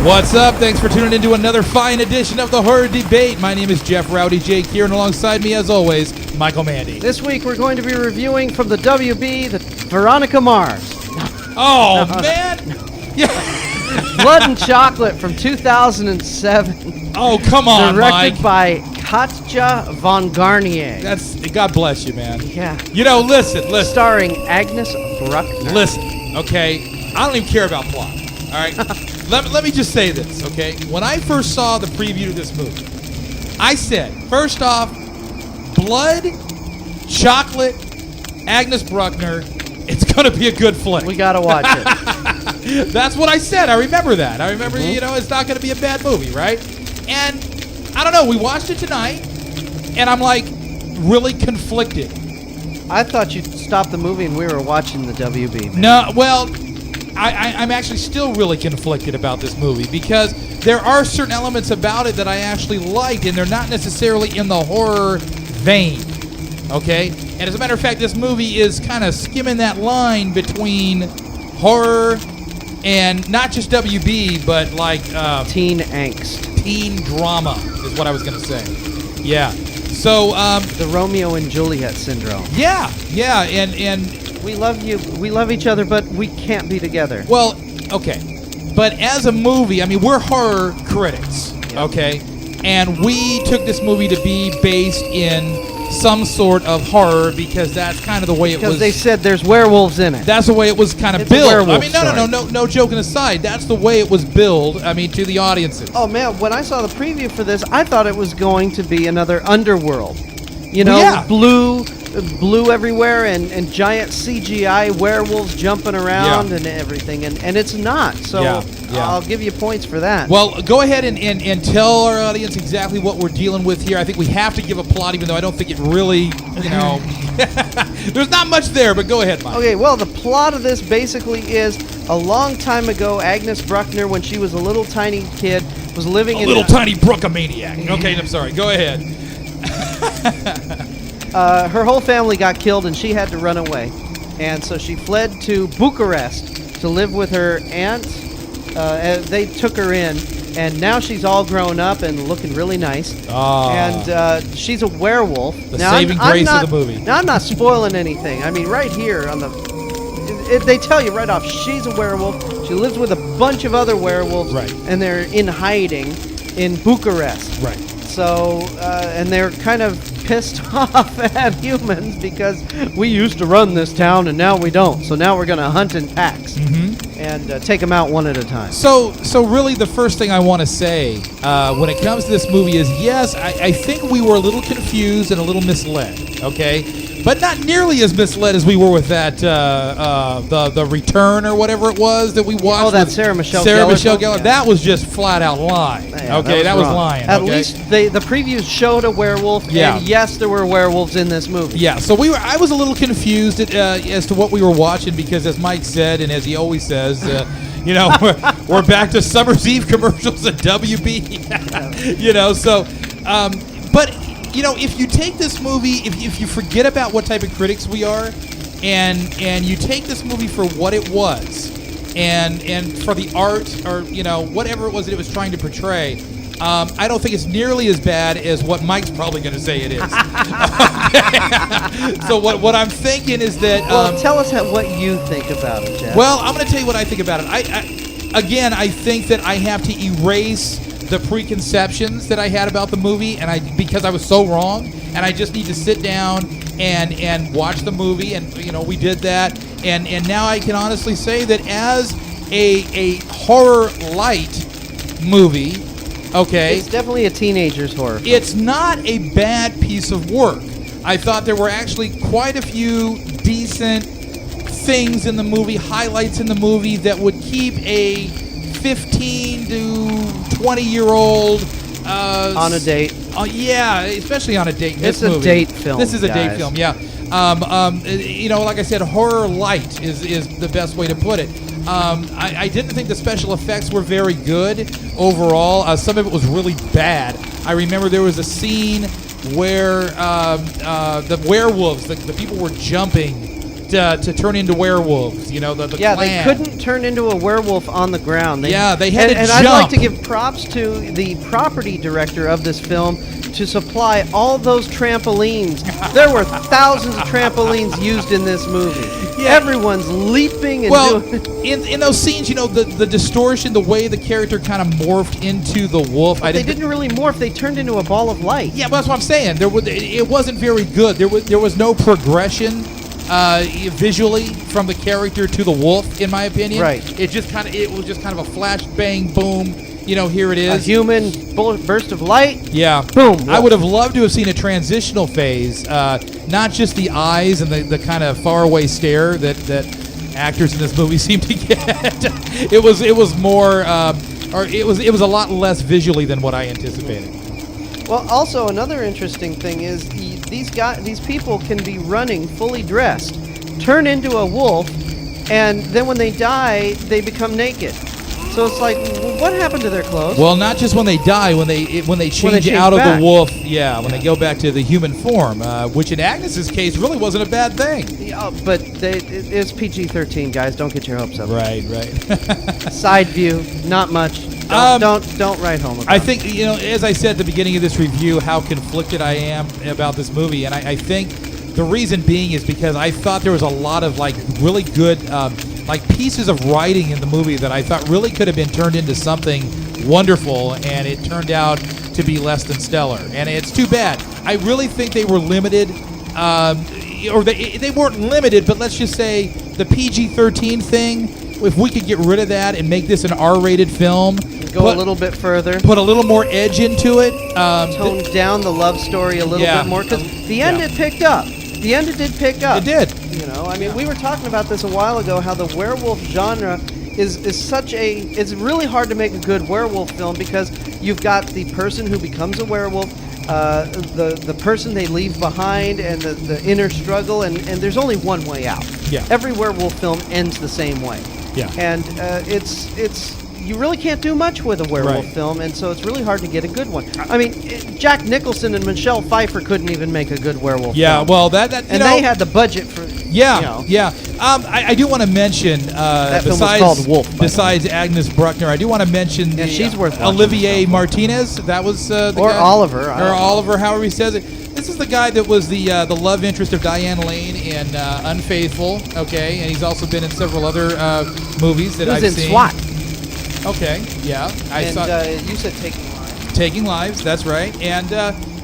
What's up? Thanks for tuning into another fine edition of the Horror Debate. My name is Jeff Rowdy Jake here, and alongside me, as always, Michael Mandy. This week we're going to be reviewing from the WB, the Veronica Mars. Oh, man! Yeah. Blood and Chocolate from 2007. Oh, come on, Directed Mike. by Katja von Garnier. God bless you, man. Yeah. You know, listen. Starring Agnes Bruckner. Listen, okay? I don't even care about plot, all right? Let me just say this, okay? When I first saw the preview of this movie, I said, first off, blood, chocolate, Agnes Bruckner, it's going to be a good flick. We got to watch it. That's what I said. I remember that. I remember, it's not going to be a bad movie, right? And I don't know. We watched it tonight, and I'm like really conflicted. I thought you'd stop the movie and we were watching the WB. Man. No, well, I'm actually still really conflicted about this movie because there are certain elements about it that I actually liked, and they're not necessarily in the horror vein, okay? And as a matter of fact, this movie is kind of skimming that line between horror and not just WB, but like teen angst. Teen drama is what I was going to say. Yeah. So the Romeo and Juliet syndrome. Yeah, and we love you. We love each other, but we can't be together. Well, okay. But as a movie, I mean, we're horror critics, okay? And we took this movie to be based in some sort of horror because that's kind of the way it was. Because they said there's werewolves in it. That's the way it was kind of It's a billed. werewolf I mean, no joking aside. That's the way it was billed, I mean, to the audiences. Oh, man, when I saw the preview for this, I thought it was going to be another Underworld. You know, yeah. blue everywhere and giant CGI werewolves jumping around and everything, and it's not. So I'll give you points for that. Well, go ahead and tell our audience exactly what we're dealing with here. I think we have to give a plot, even though I don't think it really, there's not much there, but go ahead, Mike. Okay, well, the plot of this basically is a long time ago, Agnes Bruckner, when she was a little tiny kid, was living in... A little tiny Brookamaniac. Okay, I'm sorry. Go ahead. Her whole family got killed and she had to run away, and so she fled to Bucharest to live with her aunt. They took her in, and now she's all grown up and looking really nice. And she's a werewolf. The saving grace of the movie. Now I'm not spoiling anything. I mean, right here on they tell you right off, she's a werewolf. She lives with a bunch of other werewolves, and they're in hiding in Bucharest. Right. So, and they're kind of pissed off at humans because we used to run this town and now we don't. So now we're going to hunt in packs and take them out one at a time. So really the first thing I want to say when it comes to this movie is, yes, I think we were a little confused and a little misled, okay? But not nearly as misled as we were with that, the Return or whatever it was that we watched. Oh, that Sarah Michelle Gellar. Yeah. That was just flat out lying. Yeah, okay, that was lying. At least the previews showed a werewolf, and yes, there were werewolves in this movie. Yeah, so I was a little confused as to what we were watching because, as Mike said, and as he always says, we're back to Summer's Eve commercials at WB. But if you take this movie, if you forget about what type of critics we are, and you take this movie for what it was, and for the art or whatever it was that it was trying to portray, I don't think it's nearly as bad as what Mike's probably going to say it is. So what I'm thinking is that... Well, tell us what you think about it, Jeff. Well, I'm going to tell you what I think about it. I think that I have to erase the preconceptions that I had about the movie, because I was so wrong, and I just need to sit down and watch the movie, and we did that, and now I can honestly say that as a horror light movie, okay, it's definitely a teenager's horror film. It's not a bad piece of work. I thought there were actually quite a few decent things in the movie, highlights in the movie that would keep a 15 to 20-year-old on a date. Yeah, especially on a date. It's a date film. This is a date film. Yeah. Like I said, horror light is the best way to put it. I didn't think the special effects were very good overall. Some of it was really bad. I remember there was a scene where the werewolves, the people were jumping to turn into werewolves. You know, the yeah, clan. they couldn't turn into a werewolf on the ground. They had to and jump. I'd like to give props to the property director of this film to supply all those trampolines. There were thousands of trampolines used in this movie. Yeah. Everyone's leaping and doing. in those scenes, you know, the distortion, the way the character kind of morphed into the wolf. They didn't really morph. They turned into a ball of light. Yeah, but that's what I'm saying. It wasn't very good. There was no progression visually from the character to the wolf, in my opinion. Right. It was just kind of a flash, bang, boom. You know, here it is. A human burst of light. Yeah. Boom. Wolf. I would have loved to have seen a transitional phase, not just the eyes and the kind of faraway stare that actors in this movie seem to get. It was more, or it was a lot less visually than what I anticipated. Well, also another interesting thing is these people can be running fully dressed, turn into a wolf, and then when they die, they become naked. So it's like, what happened to their clothes? Well, not just when they die, when they change out back. of the wolf, when they go back to the human form, which in Agnes's case really wasn't a bad thing. Yeah, but it's PG-13, guys. Don't get your hopes up. Right. Side view, not much. Don't write home about I think, you know, as I said at the beginning of this review, how conflicted I am about this movie, and I think the reason being is because I thought there was a lot of like really good pieces of writing in the movie that I thought really could have been turned into something wonderful, and it turned out to be less than stellar, and it's too bad. I really think they were limited, or they weren't limited, but let's just say the PG-13 thing. If we could get rid of that and make this an R-rated film, go a little bit further, put a little more edge into it, tone down the love story a little bit more, because the end it picked up. The end it did pick up. It did. You know, I mean, we were talking about this a while ago, how the werewolf genre is it's really hard to make a good werewolf film because you've got the person who becomes a werewolf, the person they leave behind, and the inner struggle, and there's only one way out. Yeah. Every werewolf film ends the same way. Yeah. And it's you really can't do much with a werewolf film, and so it's really hard to get a good one. I mean, Jack Nicholson and Michelle Pfeiffer couldn't even make a good werewolf film. Yeah, well, that they had the budget for. I do want to mention that film was called Wolf. Besides Agnes Bruckner, I do want to mention she's worth watching. Olivier Martinez. That was the or guy, Oliver, or Oliver, however he says it. This is the guy that was the love interest of Diane Lane in Unfaithful. Okay, and he's also been in several other movies that I've seen. He was in SWAT. Okay, yeah. You said Taking Lives. Taking Lives, that's right. And,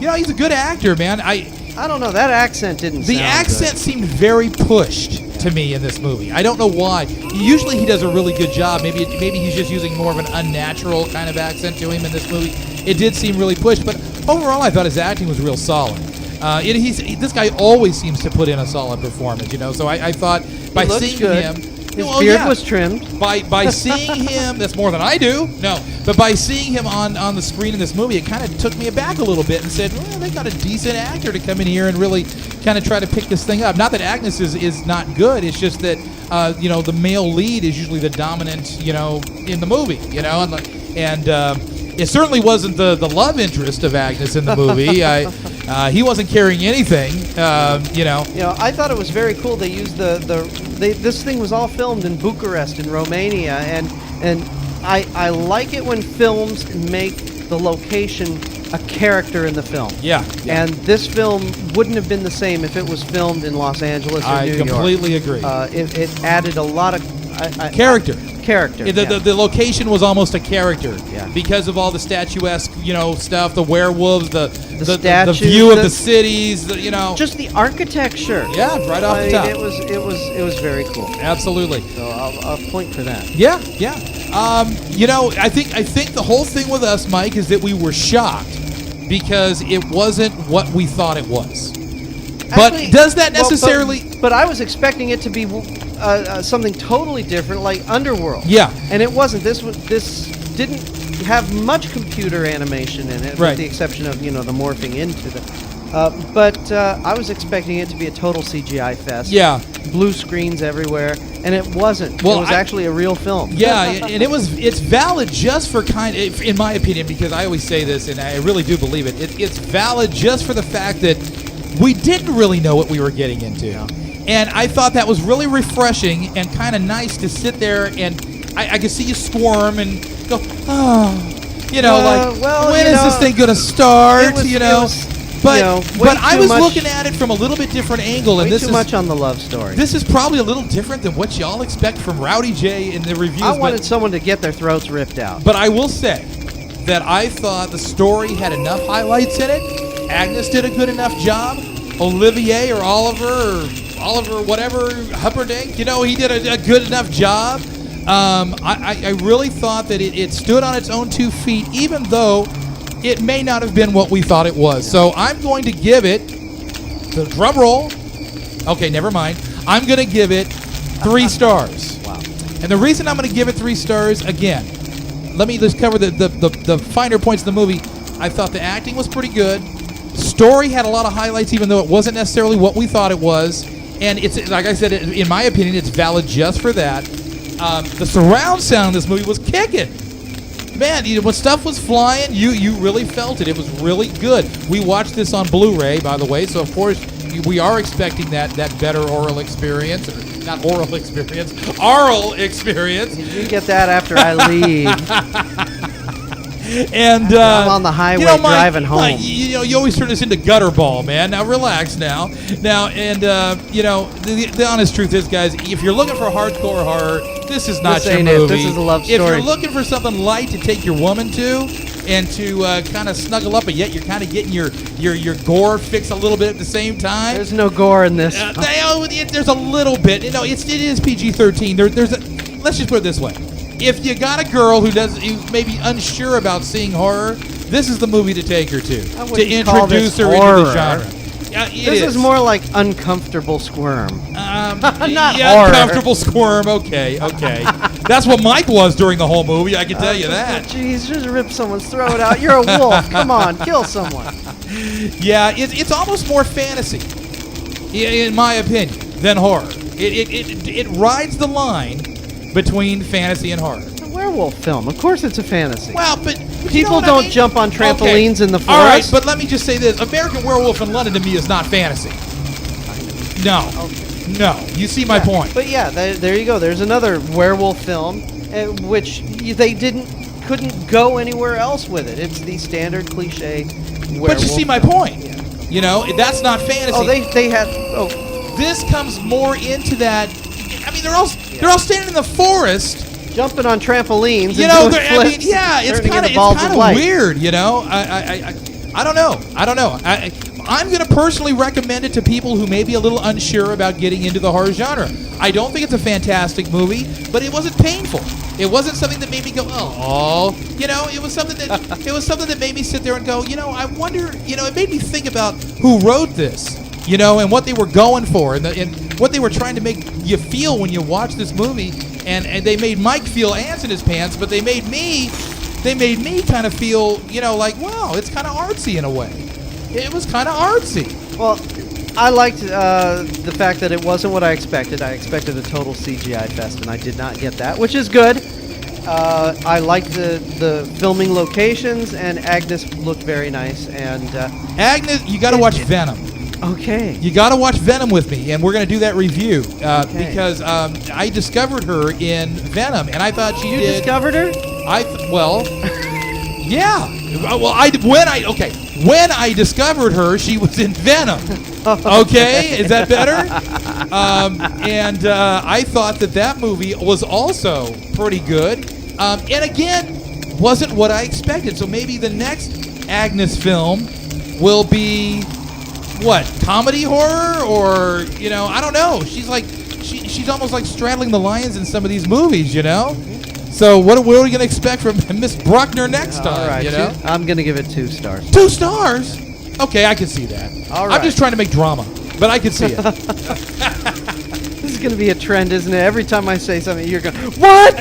he's a good actor, man. I don't know. That accent didn't sound The accent good. seemed very pushed to me in this movie. I don't know why. Usually he does a really good job. Maybe he's just using more of an unnatural kind of accent to him in this movie. It did seem really pushed, but overall I thought his acting was real solid. This guy always seems to put in a solid performance, so I thought by seeing him... His beard was trimmed. By seeing him, that's more than I do. No, but by seeing him on the screen in this movie, it kind of took me aback a little bit and said, well, they got a decent actor to come in here and really kind of try to pick this thing up. Not that Agnes is not good. It's just that the male lead is usually the dominant in the movie. And it certainly wasn't the love interest of Agnes in the movie. He wasn't carrying anything. I thought it was very cool. They used this thing was all filmed in Bucharest in Romania, and I like it when films make the location a character in the film. Yeah. And this film wouldn't have been the same if it was filmed in Los Angeles or New York. I completely agree. It added a lot of character. The location was almost a character. Yeah. Because of all the statuesque, stuff, the werewolves, the statues, view of the cities, just the architecture. Yeah, right off the top. It was very cool. Absolutely. So I'll point for that. Yeah. I think the whole thing with us, Mike, is that we were shocked because it wasn't what we thought it was. But does that necessarily? But I was expecting it to be something totally different, like Underworld. Yeah. And it wasn't. This didn't have much computer animation in it, with the exception of the morphing into the. But I was expecting it to be a total CGI fest. Yeah. Blue screens everywhere, and it wasn't. Well, it was actually a real film. Yeah, and it's valid just for in my opinion, because I always say this, and I really do believe it. It's valid just for the fact that we didn't really know what we were getting into. And I thought that was really refreshing and kind of nice to sit there and I could see you squirm and go, oh, when is this thing going to start? But I was looking at it from a little bit different angle, and this is much on the love story. This is probably a little different than what y'all expect from Rowdy J in the reviews. I wanted someone to get their throats ripped out. But I will say that I thought the story had enough highlights in it. Agnes did a good enough job. Olivier or Oliver, whatever, Humperdinck, he did a good enough job. I really thought that it stood on its own 2 feet, even though it may not have been what we thought it was. So I'm going to give it, the drum roll, okay, never mind. I'm going to give it 3 stars. Wow. And the reason I'm going to give it 3 stars, again, let me just cover the finer points of the movie. I thought the acting was pretty good. Story had a lot of highlights, even though it wasn't necessarily what we thought it was. And it's, like I said, in my opinion, it's valid just for that. The surround sound in this movie was kicking. Man, when stuff was flying, you really felt it. It was really good. We watched this on Blu-ray, by the way, so of course we are expecting that better oral experience. Or not oral experience, aural experience. You get that after I leave. And I'm on the highway driving home. You always turn this into gutter ball, man. Now relax now. And the honest truth is, guys, if you're looking for hardcore horror, this is not your movie. This is a love story. If you're looking for something light to take your woman to and to kind of snuggle up, but yet you're kind of getting your gore fix a little bit at the same time. There's no gore in this. There's a little bit. It is PG-13. Let's just put it this way. If you got a girl who's maybe unsure about seeing horror, this is the movie to take her to introduce her into the genre. This is more like uncomfortable squirm. Not horror. Uncomfortable squirm. Okay. That's what Mike was during the whole movie. I can tell you that. Jeez, just rip someone's throat out. You're a wolf. Come on, kill someone. Yeah, it's almost more fantasy, in my opinion, than horror. It rides the line between fantasy and horror. It's a werewolf film. Of course it's a fantasy. Well, but people don't jump on trampolines in the forest. All right, but let me just say this. American Werewolf in London to me is not fantasy. No. Okay. No. You see my point. But yeah, there you go. There's another werewolf film which they couldn't go anywhere else with it. It's the standard cliche werewolf. But you see my point. Yeah. That's not fantasy. Oh, they had This comes more into that. I mean, they're all standing in the forest, jumping on trampolines. It's kind of weird. I don't know. I'm going to personally recommend it to people who may be a little unsure about getting into the horror genre. I don't think it's a fantastic movie, but it wasn't painful. It wasn't something that made me go, oh. It was something that made me sit there and go, I wonder. It made me think about who wrote this. And what they were going for, and what they were trying to make you feel when you watch this movie. And they made Mike feel ants in his pants, but they made me kind of feel, like, wow, it's kind of artsy in a way. It was kind of artsy. Well, I liked the fact that it wasn't what I expected. I expected a total CGI fest, and I did not get that, which is good. I liked the filming locations, and Agnes looked very nice. And Agnes, you got to watch Venom. Okay. You got to watch Venom with me, and we're going to do that review because I discovered her in Venom, and I thought she did. You discovered her? Yeah. When I discovered her, she was in Venom. Okay, is that better? And I thought that movie was also pretty good, and again, wasn't what I expected. So maybe the next Agnes film will be. What, comedy horror, or I don't know. She's like she's almost like straddling the lines in some of these movies, So what are we going to expect from Miss Bruckner next time? All right, I'm going to give it 2 stars. 2 stars? Okay, I can see that. All right. I'm just trying to make drama, but I can see it. This is going to be a trend, isn't it? Every time I say something, you're going, what?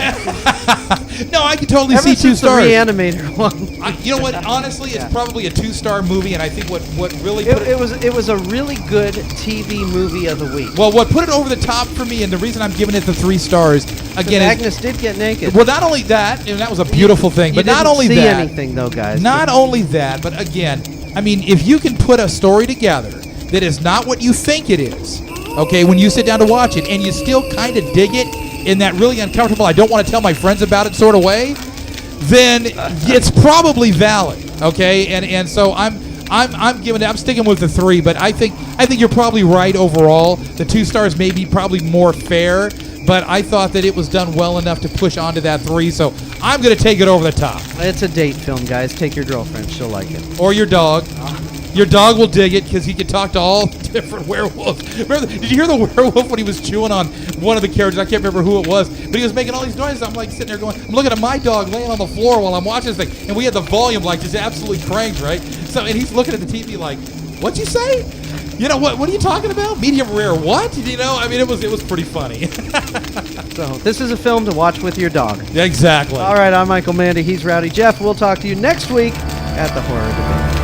No, I can totally see 2 stars. The Reanimator one. You know what? Honestly, it's probably a 2-star movie, and I think what really put it was a really good TV movie of the week. Well, what put it over the top for me, and the reason I'm giving it the 3 stars again, Agnes did get naked. Well, not only that, and that was a beautiful thing, but not only that, that, see anything though, guys. Not only that, but again, I mean, if you can put a story together that is not what you think it is, okay, when you sit down to watch it and you still kind of dig it in that really uncomfortable, I don't want to tell my friends about it sort of way, then it's probably valid, okay? And so I'm sticking with the 3, but I think you're probably right overall. The 2 stars may be probably more fair, but I thought that it was done well enough to push onto that 3, so I'm going to take it over the top. It's a date film, guys. Take your girlfriend. She'll like it. Or your dog. Your dog will dig it because he can talk to all different werewolves. Remember, did you hear the werewolf when he was chewing on one of the characters? I can't remember who it was, but he was making all these noises. I'm like sitting there going, I'm looking at my dog laying on the floor while I'm watching this thing, and we had the volume like just absolutely cranked, right? So, and he's looking at the TV like, what'd you say? You know, what are you talking about? Medium rare what? You know, I mean, it was pretty funny. So this is a film to watch with your dog. Exactly. All right, I'm Michael Mandy. He's Rowdy Jeff. We'll talk to you next week at the Horror Debate.